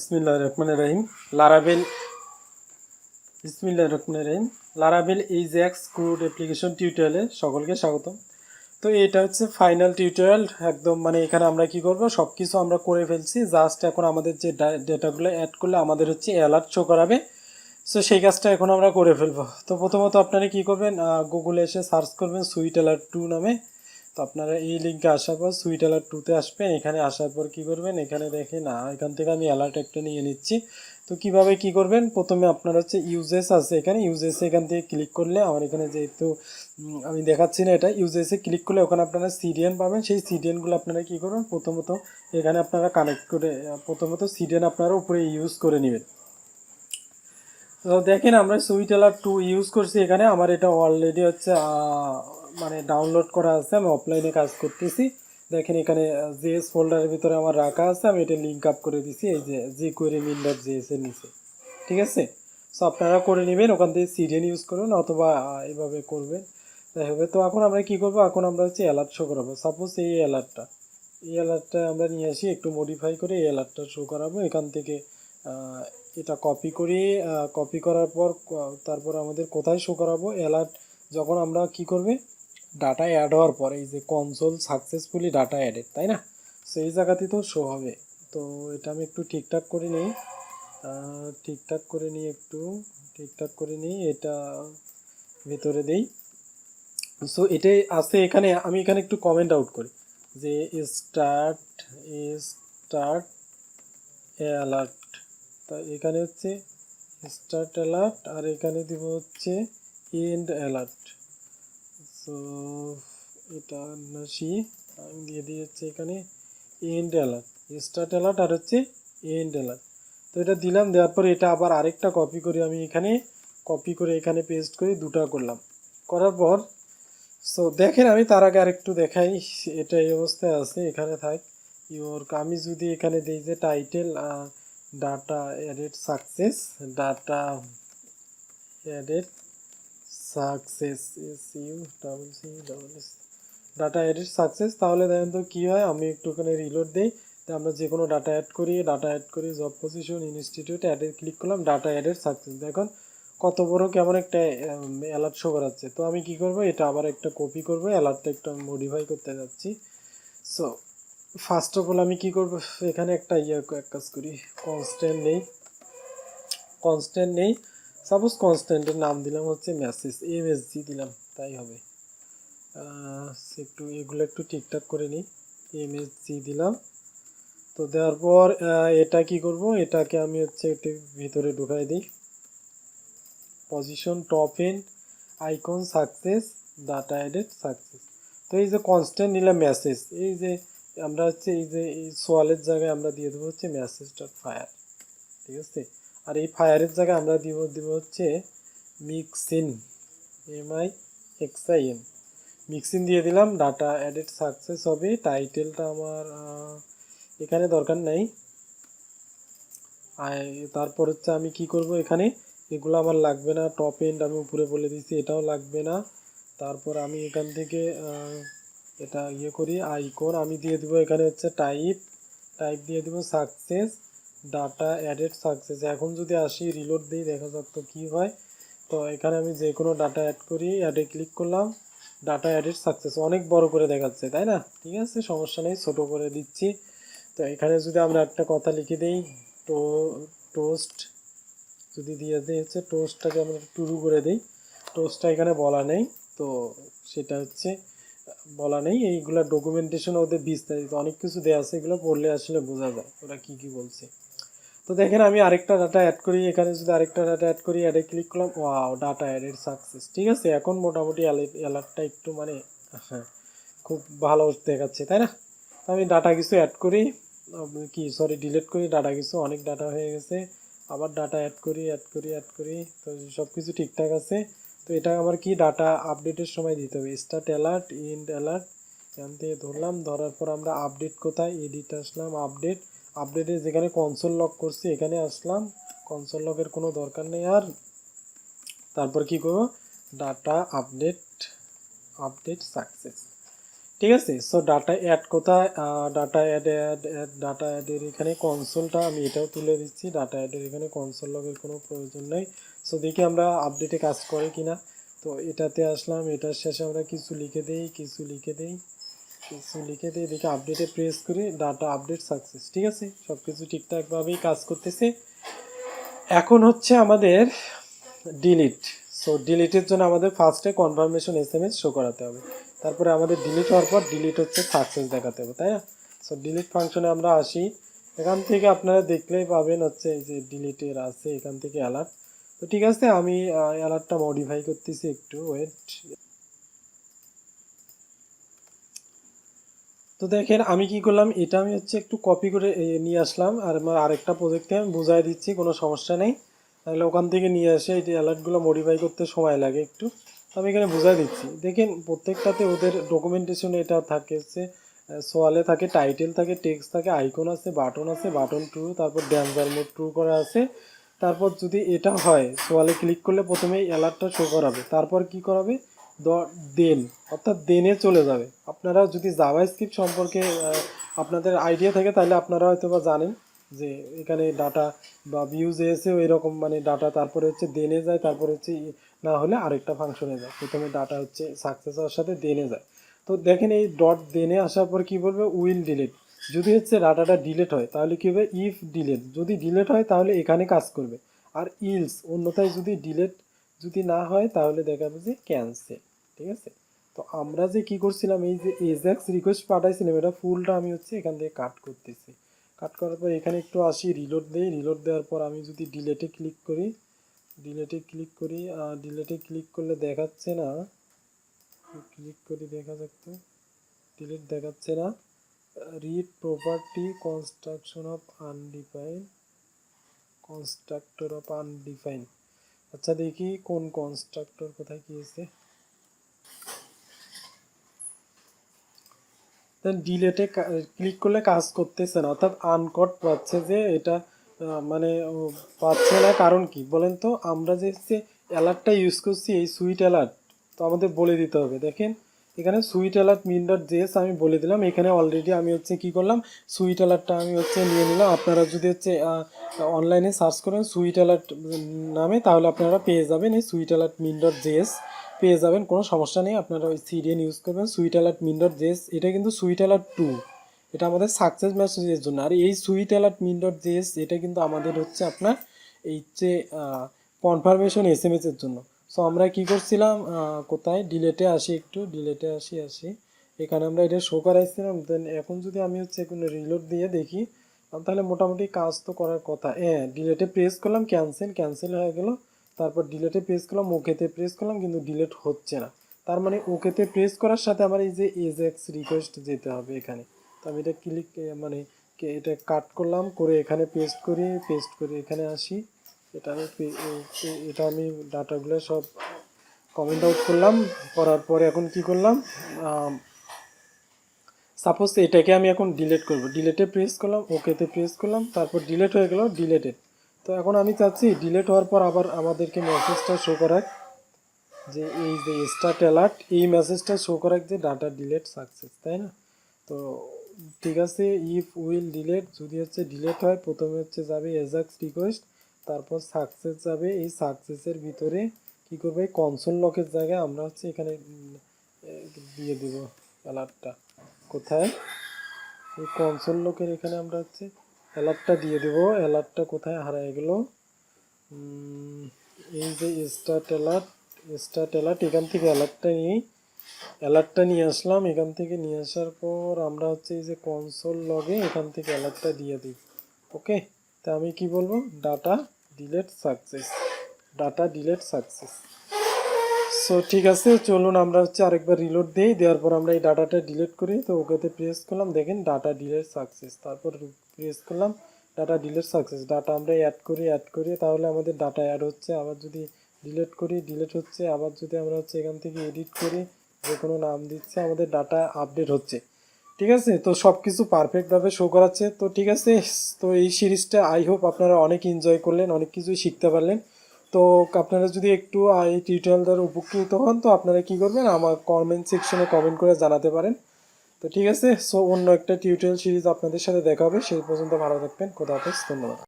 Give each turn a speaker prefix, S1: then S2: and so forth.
S1: বিসমিল্লাহির রহমানির রহিম। লারাভেল বিসমিল্লাহির রহমানির রহিম। লারাভেল ajax কোড অ্যাপ্লিকেশন টিউটোরিয়ালে সকলকে স্বাগতম। তো এটা হচ্ছে ফাইনাল টিউটোরিয়াল একদম, মানে এখানে আমরা কি করব, সব কিছু আমরা করে ফেলছি। জাস্ট এখন আমাদের যে ডেটাগুলো অ্যাড করলে আমাদের হচ্ছে অ্যালার্ট শো করাবে। সো সেই কাজটা এখন আমরা করে ফেলবো। তো প্রথমত আপনারা কি করবেন, গুগলে এসে সার্চ করবেন সুইট অ্যালার্ট 2 নামে। তো আপনারা এই লিঙ্কে আসার পর সুইট অ্যালার্ট 2-তে আসবেন। এখানে আসার পর কি করবেন, এখানে দেখেন এখান থেকে আমি অ্যালার্ট একটা নিয়ে নিচ্ছি। তো কিভাবে কি করবেন, প্রথমে আপনার হচ্ছে ইউজেস আছে, এখানে ইউজেসে এখান থেকে ক্লিক করলে আমার এখানে যেহেতু আমি দেখাচ্ছি না, এটা ইউজেসে ক্লিক করলে ওখানে আপনারা সিডিএন পাবেন। সেই সিডিএনগুলো আপনারা কি করবেন, প্রথমত এখানে আপনারা কানেক্ট করে প্রথমত সিডিএন আপনারা উপরে ইউজ করে নেবেন। তো দেখেন আমরা সুইট অ্যালার্ট 2 ইউজ করছি। এখানে আমার এটা অলরেডি হচ্ছে মানে ডাউনলোড করা আছে, আমি অফলাইনে কাজ করতেছি। দেখেন এখানে জেএস ফোল্ডারের ভিতরে আমার রাখা আছে, আমি এটা লিঙ্ক আপ করে দিছি এই যে jQuery.min.js এর নিচে। ঠিক আছে, সো আপনারা করে নেবেন, ওখান থেকে সিডিএন ইউজ করবেন অথবা এভাবে করবেন, তাই হবে। তো এখন আমরা কি করব, এখন আমরা হচ্ছে অ্যালার্ট শো করাবো। সাপোজ এই অ্যালার্টটা আমরা নিয়ে আসি, একটু মডিফাই করে এই অ্যালার্টটা শো করাবো। এখান থেকে এটা কপি করি, কপি করার পর তারপর আমাদের কোথায় শো করাবো অ্যালার্ট, যখন আমরা কি করবে ডাটা অ্যাড হওয়ার পর এই যে কনসোল সাকসেসফুলি ডাটা অ্যাডেড, তাই না? সেই জায়গাতেই তো শো হবে। তো এটা আমি একটু ঠিকঠাক করে নিই, ঠিকঠাক করে নিই এটা ভিতরে দেই। সো এটাই আছে এখানে। আমি এখানে একটু কমেন্ট আউট করি যে স্টার্ট অ্যালার্ট। তা এখানে হচ্ছে স্টার্ট অ্যালার্ট আর এখানে দিব হচ্ছে এন্ড অ্যালার্ট। সো এটা নাসি আমি দিয়ে দিয়েছি এখানে এন্ড অ্যালার্ট, স্টার্ট অ্যালার্ট আর হচ্ছে এন্ড অ্যালার্ট। তো এটা দিলাম, দেওয়ার পর এটা আবার আরেকটা কপি করি, আমি এখানে কপি করে এখানে পেস্ট করি, দুটা করলাম। করার পর সো দেখেন আমি তার আগে আরেকটু দেখাই, এটা এই অবস্থায় আছে, এখানে থাক ইওর। আমি যদি এখানে দিই যে title data added success, data added success data added success, তাহলে দেখেন তো কী হয়। আমি একটুখানি রিলোড দিই, তো আমরা যে কোনো ডাটা অ্যাড করি জব পজিশন ইনস্টিটিউট অ্যাডে ক্লিক করলাম, ডাটা অ্যাডেড সাকসেস। দেখুন কত বড় কেমন একটা অ্যালার্ট শো করাচ্ছে। তো আমি কি করব, এটা আবার একটা কপি করব, অ্যালার্টটা একটু আমি মডিফাই করতে যাচ্ছি। সো ফার্স্ট অফ অল আমি কি করব, এখানে একটা এক কাজ করি, কনস্ট্যান্ট নেই। সাপোজ কনস্ট্যান্টের নাম দিলাম হচ্ছে মেসেজ, এমএসজি দিলাম, তাই হবে। একটু এগুলো একটু ঠিকঠাক করে নিই, এমএসজি দিলাম। তো দেওয়ার পর এটা কি করব, এটাকে আমি হচ্ছে একটু ভিতরে ঢুকাই দিই, position top and icon success data added success. তো এই যে কনস্ট্যান্ট নিলাম মেসেজ, এই যে আমরা হচ্ছে এই যে এই সোয়ালের জায়গায় আমরা দিয়ে দেবো হচ্ছে মেসেজ ডট ফায়ার। ঠিক আছে, আর এই ফায়ারের জায়গায় আমরা দিব হচ্ছে মিক্সিন, MIXIN, মিক্সিন দিয়ে দিলাম। ডাটা অ্যাডেড সাকসেস হবে। টাইটেলটা আমার এখানে দরকার নাই। তারপর হচ্ছে আমি কি করব, এখানে এগুলো আমার লাগবে না, টপ এন্ড আমি উপরে বলে দিচ্ছি এটাও লাগবে না। তারপর আমি এখান থেকে এটা করি, আইকন আমি দিয়ে দিব এখানে হচ্ছে টাইপ দিয়ে দিব সাকসেস ডাটা অ্যাডেড সাকসেস। এখন যদি আসি রিলোড দিই, দেখা যাক তো কী হয়। তো এখানে আমি যে কোনো ডাটা অ্যাড করি, অ্যাডে ক্লিক করলাম, ডাটা অ্যাডেড সাকসেস অনেক বড় করে দেখাচ্ছে, তাই না? ঠিক আছে, সমস্যা নেই, ছোটো করে দিচ্ছি। তো এখানে যদি আমরা একটা কথা লিখে দিই, তো টোস্ট যদি দিয়ে দিই হচ্ছে টোস্টটাকে আমরা টুরু করে দিই, টোস্টটা এখানে বলা নেই, তো সেটা হচ্ছে বলা নেই। এইগুলা ডকুমেন্টেশন ওদের বিস্তারিত অনেক কিছু দেওয়া আছে, এগুলো পড়লে আসলে বোঝা যায় ওরা কী কী বলছে। তো দেখেন আমি আরেকটা ডাটা অ্যাড করি, এখানে যদি আরেকটা ডাটা অ্যাড করি, অ্যাডে ক্লিক করলাম, ওয়াও ডাটা অ্যাডেড সাকসেস। ঠিক আছে, এখন মোটামুটি অ্যালার্টটা একটু মানে হ্যাঁ খুব ভালো দেখাচ্ছে, তাই না? আমি ডাটা কিছু অ্যাড করি, ডিলিট করি, ডাটা কিছু অনেক ডাটা হয়ে গেছে, আবার ডাটা অ্যাড করি। তো সব কিছু ঠিকঠাক আছে। তো এটা আমার কি ডাটা আপডেটের সময় দিতে হবে, স্টার্ট অ্যালার্ট এন্ড অ্যালার্ট, এখান থেকে ধরলাম। ধরার পর আমরা আপডেট কোথায়, এডিট আসলাম, আপডেটে যেখানে কনসোল লক করছি এখানে আসলাম, কনসোল লকের কোনো দরকার নেই আর। তারপর কি করব, ডাটা আপডেট সাকসেস, ঠিক আছে। সো ডাটা অ্যাড কোথায়, ডাটা অ্যাড ডাটা অ্যাডের এখানে কনসোলটা আমি এটাও তুলে দিচ্ছি, ডাটা অ্যাডের এখানে কনসোল লগের কোনো প্রয়োজন নেই। সো দেখি আমরা আপডেটে কাজ করে কিনা। তো এটাতে আসলাম, এটার শেষে আমরা কিছু লিখে দিই, দেখি আপডেটে প্রেস করি, ডাটা আপডেট সাকসেস। ঠিক আছে, সব কিছু ঠিকঠাকভাবেই কাজ করতেছে। এখন হচ্ছে আমাদের ডিলিট। সো ডিলিটের জন্য আমাদের ফার্স্টে কনফার্মেশন এসএমএস শো করাতে হবে, তারপরে আমাদের ডিলিট হওয়ার পর ডিলিট হচ্ছে সাকসেস দেখাতে হবে, তাই না? সো ডিলিট ফাংশনে আমরা আসি, এখান থেকে আপনারা দেখলেই পাবেন হচ্ছে এই যে ডিলিটের আছে এখান থেকে অ্যালার্ট। তো ঠিক আছে, আমি অ্যালার্টটা মডিফাই করতেছি, একটু ওয়েট। তো দেখেন আমি কি করলাম, এটা আমি হচ্ছে একটু কপি করে নিয়ে আসলাম, আর আমার আরেকটা প্রজেক্টে আমি বুঝাই দিচ্ছি, কোনো সমস্যা নেই। তাহলে ওখান থেকে নিয়ে এসে এই অ্যালার্টগুলো মডিফাই করতে সময় লাগে একটু, আমি এখানে বুঝাই দিচ্ছি। দেখেন প্রত্যেকটাতে ওদের ডকুমেন্টেশনে এটা থাকে হচ্ছে সোয়ালে থাকে, টাইটেল থাকে, টেক্সট থাকে, আইকন আছে, বাটন ট্রু, তারপর ড্যান্সার মোড ট্রু করা আছে। তারপর যদি এটা হয় সোয়ালে ক্লিক করলে প্রথমেই অ্যালার্টটা শো করাবে, তারপর কি করাবে, দেন, অর্থাৎ দেনে চলে যাবে। আপনারা যদি জাভা স্ক্রিপ্ট সম্পর্কে আপনাদের আইডিয়া থাকে তাহলে আপনারা হয়তো বা জানেন যে এখানে ডাটা বা ভিউজ এসেও এরকম মানে ডাটা, তারপরে হচ্ছে দেনে যায়, তারপরে হচ্ছে না হলে আরেকটা ফাংশনে যায়, প্রথমে ডাটা হচ্ছে সাকসেস হওয়ার সাথে দেনে যায়। তো দেখেন এই ডট দেনে আসার পর কি বলবে, উইল ডিলিট। যদি হচ্ছে ডাটাটা ডিলিট হয় তাহলে কি হবে, ইফ ডিলিট, যদি ডিলিট হয় তাহলে এখানে কাজ করবে, আর ইলস অন্যথায় যদি ডিলিট যদি না হয় তাহলে দেখাবে যে ক্যান্সেল। ঠিক আছে, তো আমরা যে কি করছিলাম, এই যে এজাক্স রিকোয়েস্ট পাঠাইছিলাম এটা ফুলটা আমি হচ্ছে এখান থেকে কাট করতেছি। কাট করার পর এখানে একটু আসি, রিলোড দেই, রিলোড দেওয়ার পর আমি যদি ডিলেটে ক্লিক করি, ডিলেটে ক্লিক করলে দেখাচ্ছে না, ক্লিক করি দেখা যাচ্ছে ডিলিট দেখাচ্ছে না। Read property constructor of undefined. আচ্ছা দেখি কোন কনস্ট্রাক্টর কোথায় কি আছে। দেন ডিলেটে ক্লিক করলে কাজ করতেছে না, অর্থাৎ আনকট পাচ্ছে যে এটা মানে পাচ্ছে না। কারণ কি বলেন তো, আমরা যে অ্যালার্টটা ইউজ করছি এই সুইট অ্যালার্ট, তো আমাদের বলে দিতে হবে। দেখেন এখানে সুইট অ্যালার্ট মিন ডট জেএস আমি বলে দিলাম, এখানে অলরেডি আমি হচ্ছে কি করলাম, সুইট অ্যালার্টটা আমি হচ্ছে নিয়ে নিলাম। আপনারা যদি হচ্ছে অনলাইনে সার্চ করেন সুইট অ্যালার্ট নামে, তাহলে আপনারা পেয়ে যাবেন এই সুইট অ্যালার্ট মিন ডট জেএস, পেয়ে যাবেন, কোনো সমস্যা নেই। আপনারা ওই সিডিএন ইউজ করবেন, সুইট অ্যালার্ট মিন ডট জেএস। এটা কিন্তু সুইট অ্যালার্ট 2, এটা আমাদের সাকসেস মেসেজের জন্য। আর এই সুইট অ্যালার্ট মিন ডট জেএস এটা কিন্তু আমাদের হচ্ছে আপনার এই যে কনফার্মেশন এসএমএস এর জন্য। সো আমরা কি করছিলাম, কোথায় ডিলেটে আসি, একটু ডিলেটে আসি, এখানে আমরা এটা শো করাইছিলাম। দেন এখন যদি আমি হচ্ছে এখন রিলোড দিয়ে দেখি, তাহলে মোটামুটি কাজ তো করার কথা। হ্যাঁ, ডিলেটে প্রেস করলাম, ক্যান্সেল হয়ে গেল। তারপর ডিলেটে প্রেস করলাম, ওকেতে প্রেস করলাম, কিন্তু ডিলেট হচ্ছে না। তার মানে ওকেতে প্রেস করার সাথে আমার এই যে এজেক্স রিকোয়েস্ট যেতে হবে এখানে। তো আমি এটা ক্লিক মানে এটা কাট করলাম, করে এখানে পেস্ট করি এখানে আসি। এটা আমি ডাটাগুলো সব কমেন্ট আউট করলাম, করার পরে এখন কি করলাম, সাপোজ এটাকে আমি এখন ডিলিট করব, ডিলেটে প্রেস করলাম, ওকেতে প্রেস করলাম, তারপর ডিলিট হয়ে গেল, ডিলেটেড। তো এখন আমি চাচ্ছি ডিলিট হওয়ার পর আবার আমাদেরকে মেসেজটা শো করাক যে এই যে স্টার্ট অ্যালার্ট, এই মেসেজটা শো করাক যে ডাটা ডিলেট সাকসেস, তাই না? তো ঠিক আছে, ইফ উইল ডিলেট, যদি হচ্ছে ডিলেট হয় প্রথমে হচ্ছে যাবে এজাক্স রিকোয়েস্ট, তারপর সাকসেস যাবে। এই সাকসেসের ভিতরে কি করবে, কনসোল লকের জায়গায় আমরা হচ্ছে এখানে দিয়ে দেব অ্যালার্টটা। কোথায়, এই কনসোল লকের এখানে আমরা হচ্ছে অ্যালার্টটা দিয়ে দেব। অ্যালার্টটা কোথায় হারিয়ে গেল, এই যে স্টার্ট অ্যালার্ট এখান থেকে অ্যালার্টটা নিয়ে আসলাম। এখান থেকে নিয়ে আসার পর আমরা হচ্ছে এই যে কনসোল লগে এখান থেকে অ্যালার্টটা দিয়ে দিই। ওকে, তা আমি কি বলবো, ডাটা ডিলেট সাকসেস। সো ঠিক আছে, চলুন আমরা হচ্ছে আরেকবার রিলোড দিই, দেওয়ার পর আমরা এই ডাটাটা ডিলিট করি। তো ওকেতে প্রেস করলাম, দেখেন ডাটা ডিলেট সাকসেস, তারপর প্রেস করলাম, ডাটা ডিলেট সাকসেস। ডাটা আমরা অ্যাড করি, তাহলে আমাদের ডাটা অ্যাড হচ্ছে। আবার যদি ডিলিট করি, ডিলিট হচ্ছে। আবার যদি আমরা হচ্ছে এখান থেকে এডিট করি, যে কোনো নাম দিচ্ছে, আমাদের ডাটা আপডেট হচ্ছে। ঠিক আছে, তো সব কিছু পারফেক্টভাবে শো করাচ্ছে। তো ঠিক আছে, তো এই সিরিজটা আই হোপ আপনারা অনেক এনজয় করলেন, অনেক কিছুই শিখতে পারলেন। তো আপনারা যদি একটু এই টিউটোরিয়াল দ্বারা উপকৃত হন, তো আপনারা কি করবেন, আমার কমেন্ট সেকশনে কমেন্ট করে জানাতে পারেন। তো ঠিক আছে, সো অন্য একটা টিউটোরিয়াল সিরিজ আপনাদের সাথে দেখা হবে, সেই পর্যন্ত ভালো থাকবেন, খোদা হাফেজ, ধন্যবাদ।